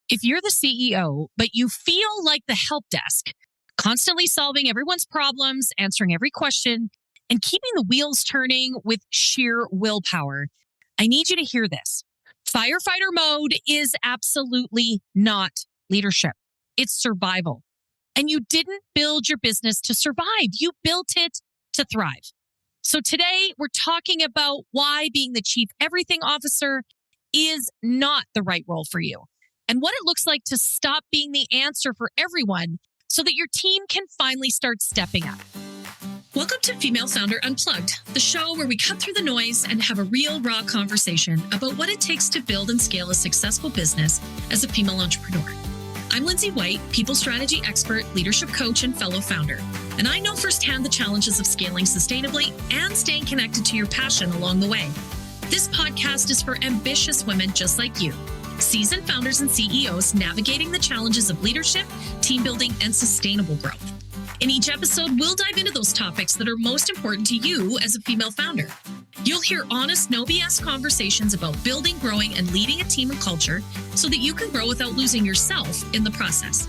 If you're the CEO, but you feel like the help desk, constantly solving everyone's problems, answering every question, and keeping the wheels turning with sheer willpower, I need you to hear this. Firefighter mode is absolutely not leadership. It's survival. And you didn't build your business to survive. You built it to thrive. So today we're talking about why being the chief everything officer is not the right role for you and what it looks like to stop being the answer for everyone so that your team can finally start stepping up. Welcome to Female Founder Unplugged, the show where we cut through the noise and have a real, raw conversation about what it takes to build and scale a successful business as a female entrepreneur. I'm Lindsay White, people strategy expert, leadership coach, and fellow founder. And I know firsthand the challenges of scaling sustainably and staying connected to your passion along the way. This podcast is for ambitious women just like you, seasoned founders and CEOs navigating the challenges of leadership, team building, and sustainable growth. In each episode, we'll dive into those topics that are most important to you as a female founder. You'll hear honest, no BS conversations about building, growing, and leading a team and culture so that you can grow without losing yourself in the process.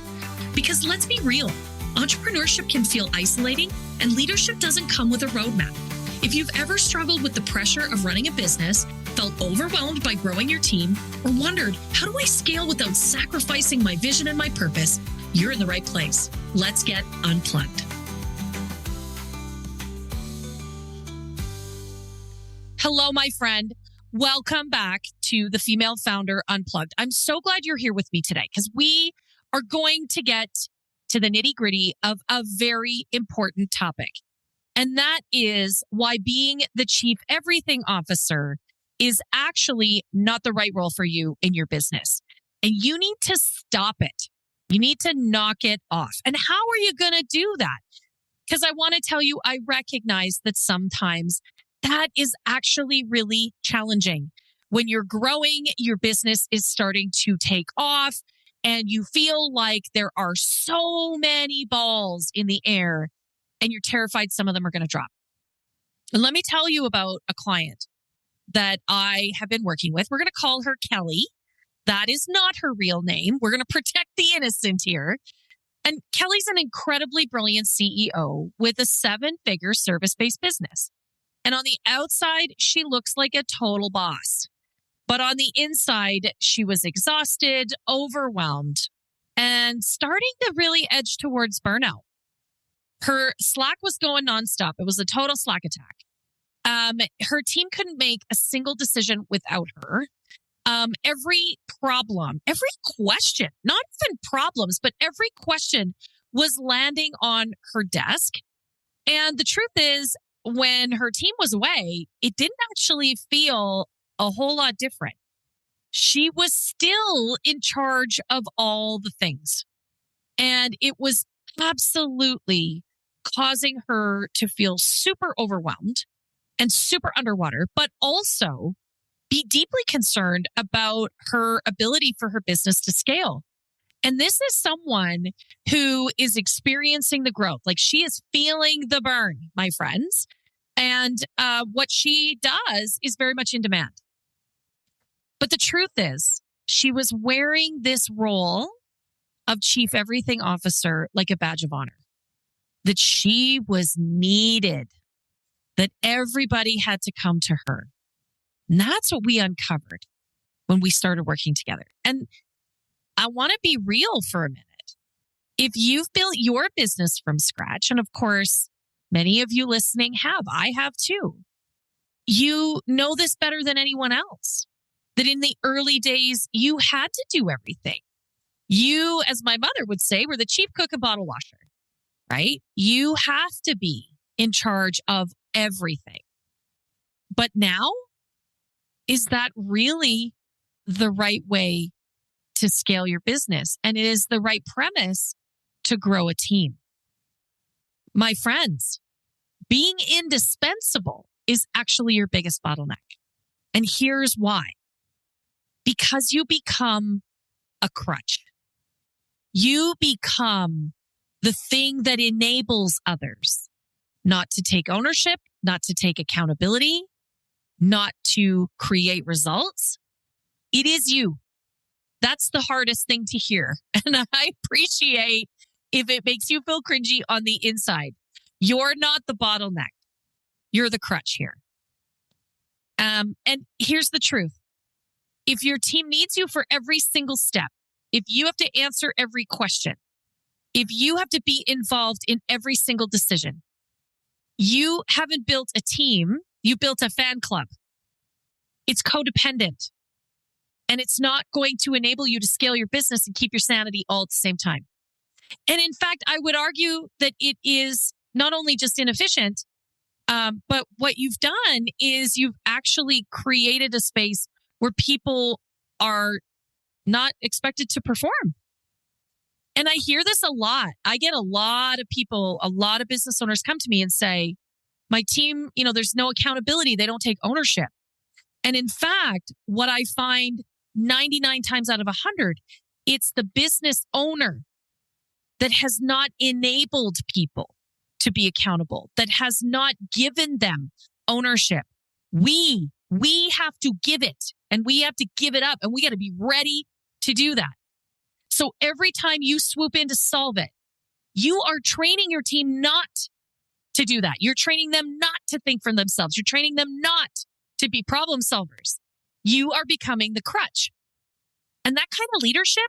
Because let's be real, entrepreneurship can feel isolating, and leadership doesn't come with a roadmap. If you've ever struggled with the pressure of running a business, felt overwhelmed by growing your team, or wondered, how do I scale without sacrificing my vision and my purpose, you're in the right place. Let's get unplugged. Hello, my friend. Welcome back to the Female Founder Unplugged. I'm so glad you're here with me today because we are going to get to the nitty-gritty of a very important topic. And that is why being the chief everything officer is actually not the right role for you in your business. And you need to stop it. You need to knock it off. And how are you going to do that? Because I want to tell you, I recognize that sometimes that is actually really challenging. When you're growing, your business is starting to take off, and you feel like there are so many balls in the air, and you're terrified some of them are going to drop. And let me tell you about a client that I have been working with. We're going to call her Kelly. That is not her real name. We're going to protect the innocent here. And Kelly's an incredibly brilliant CEO with a 7-figure service-based business. And on the outside, she looks like a total boss. But on the inside, she was exhausted, overwhelmed, and starting to really edge towards burnout. Her Slack was going nonstop. It was a total Slack attack. Her team couldn't make a single decision without her. Every problem, every question, not even problems, but every question was landing on her desk. And the truth is, when her team was away, it didn't actually feel a whole lot different. She was still in charge of all the things. And it was absolutely causing her to feel super overwhelmed and super underwater, but also be deeply concerned about her ability for her business to scale. And this is someone who is experiencing the growth. Like, she is feeling the burn, my friends. And what she does is very much in demand. But the truth is, she was wearing this role of chief everything officer like a badge of honor, that she was needed, that everybody had to come to her. And that's what we uncovered when we started working together. And I want to be real for a minute. If you've built your business from scratch, and of course, many of you listening have, I have too, you know this better than anyone else, that in the early days, you had to do everything. You, as my mother would say, were the chief cook and bottle washer, right? You have to be in charge of everything. But now, is that really the right way to scale your business? And it is the right premise to grow a team. My friends, being indispensable is actually your biggest bottleneck. And here's why. Because you become a crutch. You become the thing that enables others not to take ownership, not to take accountability, not to create results. It is you That's the hardest thing to hear. And I appreciate if it makes you feel cringy on the inside. You're not the bottleneck. You're the crutch here. And here's the truth. If your team needs you for every single step, if you have to answer every question, if you have to be involved in every single decision, you haven't built a team, you built a fan club. It's codependent. And it's not going to enable you to scale your business and keep your sanity all at the same time. And in fact, I would argue that it is not only just inefficient, but what you've done is you've actually created a space where people are not expected to perform. And I hear this a lot. I get a lot of people, a lot of business owners come to me and say, my team, there's no accountability. They don't take ownership. And in fact, what I find 99 times out of 100, it's the business owner that has not enabled people to be accountable, that has not given them ownership. We have to give it, and we have to give it up, and we got to be ready to do that. So every time you swoop in to solve it, you are training your team not to do that. You're training them not to think for themselves. You're training them not to be problem solvers. You are becoming the crutch. And that kind of leadership,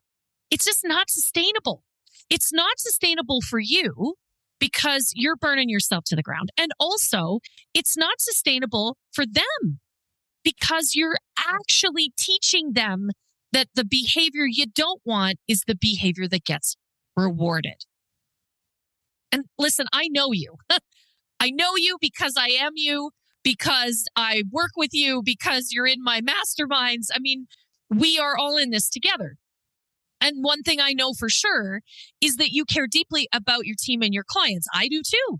it's just not sustainable. It's not sustainable for you because you're burning yourself to the ground. And also, it's not sustainable for them because you're actually teaching them that the behavior you don't want is the behavior that gets rewarded. And listen, I know you. I know you because I am you, because I work with you, because you're in my masterminds. I mean, we are all in this together. And one thing I know for sure is that you care deeply about your team and your clients. I do too.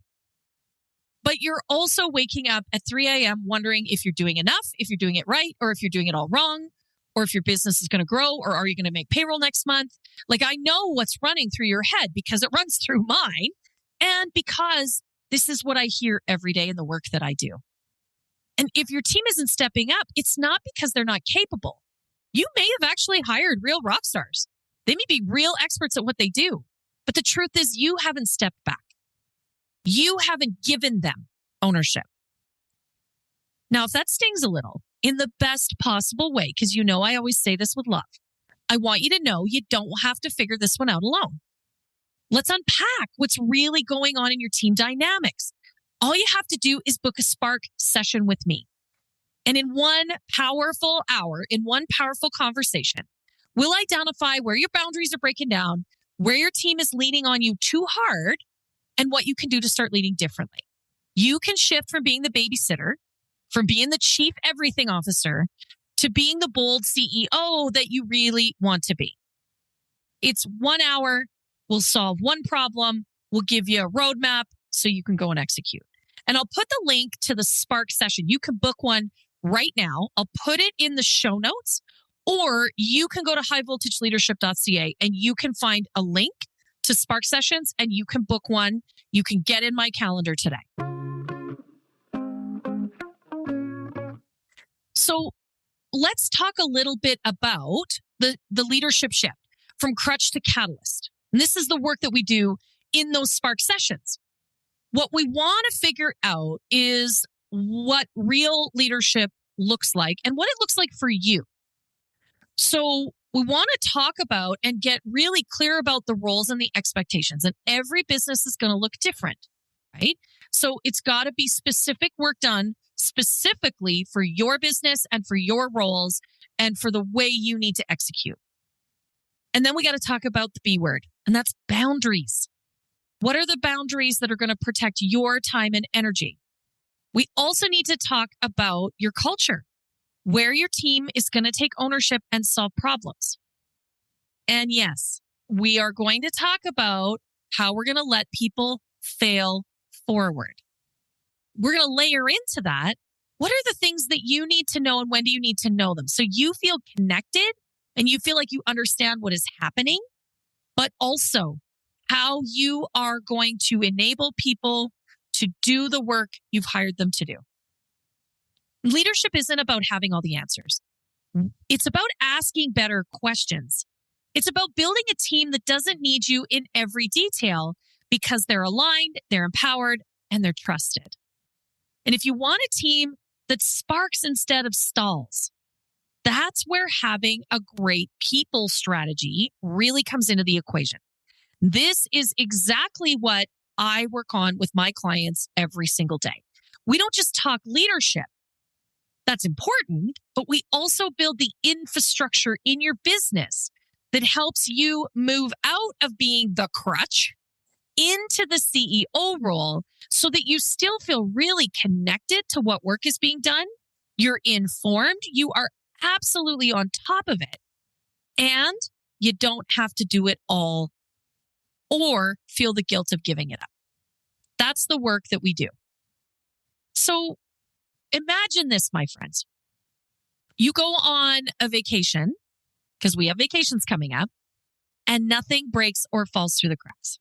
But you're also waking up at 3 a.m. wondering if you're doing enough, if you're doing it right, or if you're doing it all wrong, or if your business is going to grow, or are you going to make payroll next month? Like, I know what's running through your head because it runs through mine, and because this is what I hear every day in the work that I do. And if your team isn't stepping up, it's not because they're not capable. You may have actually hired real rock stars. They may be real experts at what they do. But the truth is, you haven't stepped back. You haven't given them ownership. Now, if that stings a little, in the best possible way, because I always say this with love, I want you to know you don't have to figure this one out alone. Let's unpack what's really going on in your team dynamics. All you have to do is book a Spark session with me. And in one powerful hour, in one powerful conversation, we'll identify where your boundaries are breaking down, where your team is leaning on you too hard, and what you can do to start leading differently. You can shift from being the babysitter, from being the chief everything officer, to being the bold CEO that you really want to be. It's 1 hour. We'll solve one problem. We'll give you a roadmap so you can go and execute. And I'll put the link to the Spark session. You can book one right now. I'll put it in the show notes, or you can go to highvoltageleadership.ca and you can find a link to Spark sessions and you can book one. You can get in my calendar today. So let's talk a little bit about the leadership shift from crutch to catalyst. And this is the work that we do in those Spark sessions. What we want to figure out is what real leadership looks like and what it looks like for you. So we want to talk about and get really clear about the roles and the expectations. And every business is going to look different, right? So it's got to be specific work done specifically for your business and for your roles and for the way you need to execute. And then we got to talk about the B word, and that's boundaries. What are the boundaries that are going to protect your time and energy? We also need to talk about your culture, where your team is going to take ownership and solve problems. And yes, we are going to talk about how we're going to let people fail forward. We're going to layer into that. What are the things that you need to know and when do you need to know them? So you feel connected and you feel like you understand what is happening, but also how you are going to enable people to do the work you've hired them to do. Leadership isn't about having all the answers. It's about asking better questions. It's about building a team that doesn't need you in every detail because they're aligned, they're empowered, and they're trusted. And if you want a team that sparks instead of stalls, that's where having a great people strategy really comes into the equation. This is exactly what I work on with my clients every single day. We don't just talk leadership. That's important, but we also build the infrastructure in your business that helps you move out of being the crutch into the CEO role so that you still feel really connected to what work is being done. You're informed. You are absolutely on top of it. And you don't have to do it all or feel the guilt of giving it up. That's the work that we do. So imagine this, my friends. You go on a vacation, because we have vacations coming up, and nothing breaks or falls through the cracks.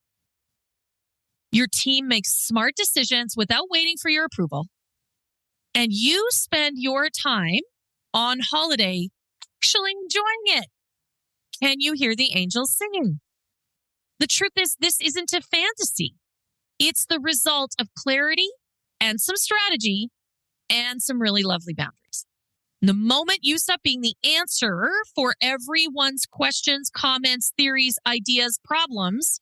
Your team makes smart decisions without waiting for your approval, and you spend your time on holiday actually enjoying it. Can you hear the angels singing? The truth is, this isn't a fantasy. It's the result of clarity and some strategy and some really lovely boundaries. The moment you stop being the answer for everyone's questions, comments, theories, ideas, problems,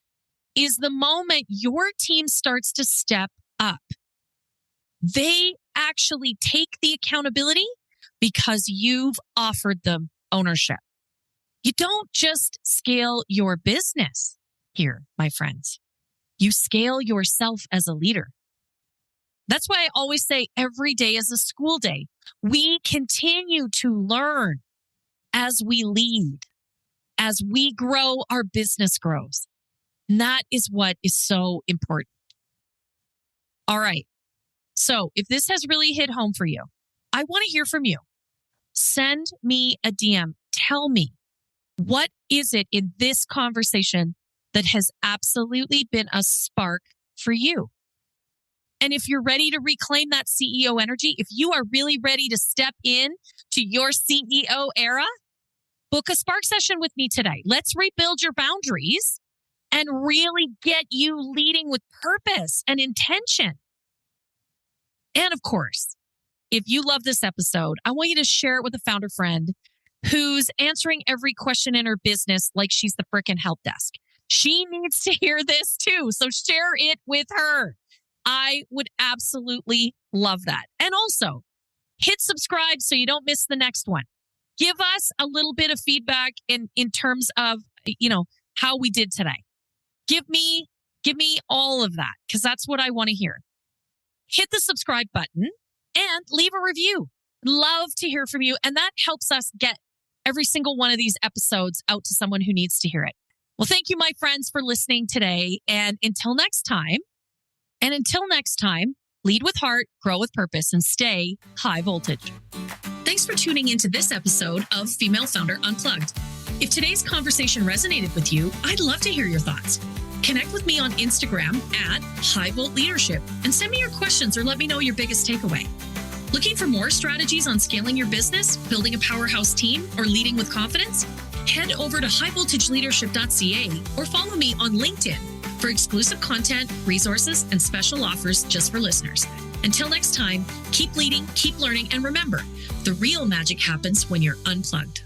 is the moment your team starts to step up. They actually take the accountability because you've offered them ownership. You don't just scale your business here, my friends. You scale yourself as a leader. That's why I always say every day is a school day. We continue to learn as we lead. As we grow, our business grows. And that is what is so important. All right. So if this has really hit home for you, I want to hear from you. Send me a DM. Tell me, what is it in this conversation that has absolutely been a spark for you? And if you're ready to reclaim that CEO energy, if you are really ready to step in to your CEO era, book a spark session with me today. Let's rebuild your boundaries and really get you leading with purpose and intention. And of course, if you love this episode, I want you to share it with a founder friend who's answering every question in her business like she's the frickin' help desk. She needs to hear this too. So share it with her. I would absolutely love that. And also, hit subscribe so you don't miss the next one. Give us a little bit of feedback in terms of, how we did today. Give me all of that because that's what I want to hear. Hit the subscribe button and leave a review. Love to hear from you. And that helps us get every single one of these episodes out to someone who needs to hear it. Well, thank you, my friends, for listening today. And until next time, lead with heart, grow with purpose, and stay high voltage. Thanks for tuning into this episode of Female Founder Unplugged. If today's conversation resonated with you, I'd love to hear your thoughts. Connect with me on Instagram at High Volt Leadership and send me your questions or let me know your biggest takeaway. Looking for more strategies on scaling your business, building a powerhouse team, or leading with confidence? Head over to highvoltageleadership.ca or follow me on LinkedIn for exclusive content, resources, and special offers just for listeners. Until next time, keep leading, keep learning, and remember, the real magic happens when you're unplugged.